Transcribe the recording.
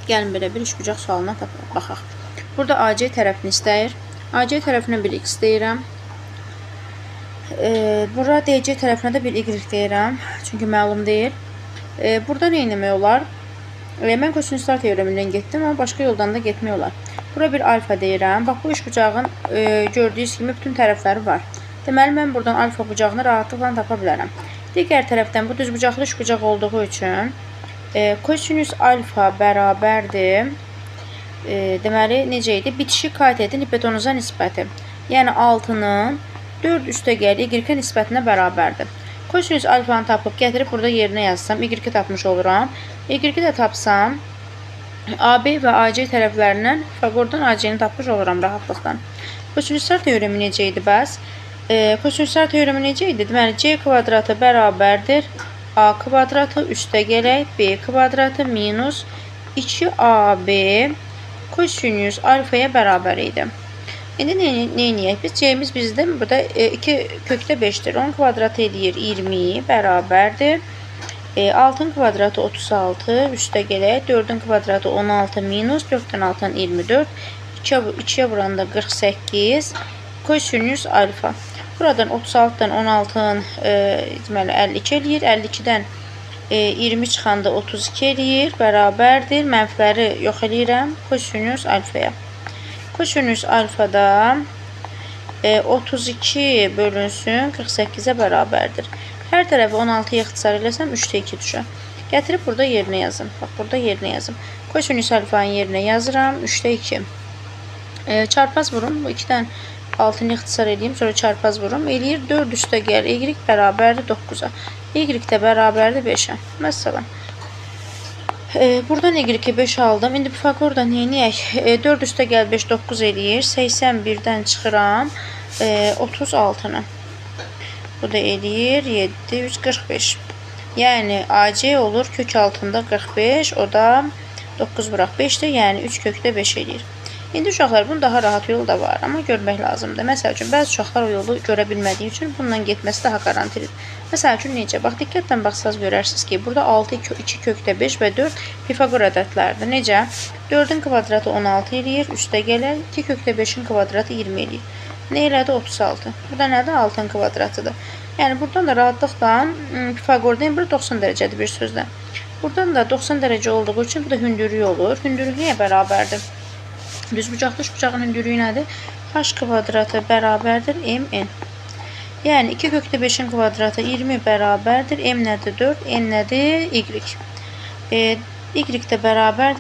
Gəlin belə bir üçbucaq sualına baxaq. Burada AC tərəfini istəyir. AC tərəfinə bir x deyirəm. Burada DC tərəfinə də bir y deyirəm. Çünki məlum deyil. Burada nə etmək olar? Mən kosinüslər teoremindən getdim, amma başqa yoldan da getmək olar. Bura bir alfa deyirəm. Bax, bu üçbucağın gördüyünüz kimi bütün tərəfləri var. Deməli, mən buradan alfa bucağını rahatlıqla tapa bilərəm. Digər tərəfdən bu düzbucaqlı üçbucaq olduğu üçün kosinüs alfa bərabərdir. Deməli, necə idi? Bitişik katetin hipotenuza nisbəti. Yəni, 6-nın 4 üstəgəl y-ə nisbətinə bərabərdir. Kosinüs alfanı tapıb, gətirib burada yerinə yazsam, y-i tapmış oluram. Y-i də tapsam, AB və AC tərəflərindən Pifaqordan AC-ni tapmış oluram rahatlıqdan. Kosinüslər teoremi necə idi bəs? Kosinüslər teoremi necə idi? Deməli, C kvadratı bərabərdir A kvadratı üstəgələk B kvadratı minus 2AB kosinüs alfaya bərabər idi. İndi nə edək? Biz C'miz bizdə burada 2 kökdə 5-dir. 10 kvadratı edir 20 bərabərdir. 6-ın kvadratı 36 üstəgələk 4-ün kvadratı 16 minus 4-dən 6-dan 24. 2-yə vuranda 48 kosinüs alfa. Buradan 36-dan 16-nın 52 eləyir. 52-dən 20 çıxanda 32 eləyir. Bərabərdir. Mənfiləri yox eləyirəm. Kosinüs alfaya. Kosinüs alfada 32 bölünsün 48-ə bərabərdir. Hər tərəfi 16-ya ixtisar eləsəm 3-də 2 düşər. Gətirib burada yerinə yazım. Bax, burada yerinə yazım. Kosinüs alfanın yerinə yazıram. 3-də 2. Çarpaz vurum. Bu 2-dən 6-nı ixtisar edeyim. Sonra çarpaz vurum. Eləyir 4 üstəgəl. Y bərabərdir 9-a. Y də bərabərdir 5-ə. Məsələn. Buradan Y-i 5 aldım. İndi Pifaqordan neyniyək? 4 üstəgəl 5 9 eləyir. 81-dən çıxıram 36-nı. Bu da eləyir 7 3 45. Yəni AC olur kök altında 45. O da 9 vuraq 5-dir. Yəni 3 kökdə 5 eləyir. İndi uşaqlar, bunun daha rahat yolu da var, amma görmək lazımdır. Məsəl üçün, bəzi uşaqlar o yolu görə bilmədiyi üçün bununla getməsi daha qarantilidir. Məsəl üçün, necə? Bax, diqqətlə baxsaz görərsiniz ki, burada 6, 2 kökdə 5 və 4 Pifaqor ədədlərdir. Necə? 4-ün kvadratı 16 eləyir, üstə gələr, 2 kökdə 5-in kvadratı 20 eləyir. Nə elədi? 36. Burada nədir? 6-ın kvadratıdır. Yəni, buradan da rahatlıqla Pifaqordan 90 dərəcədir bir sözlə. Buradan da 90 dərəcə olduğu üçün bu da hündürlük olur. Hündürlük nəyə bərabərdir? Düzbucaqlı üçbucağın hündürlüyü nədir? H kvadratı bərabərdir mn. Yəni 2 kökdə 5-in kvadratı 20 bərabərdir. M nədir? 4. N nədir? Y. Y də bərabərdir.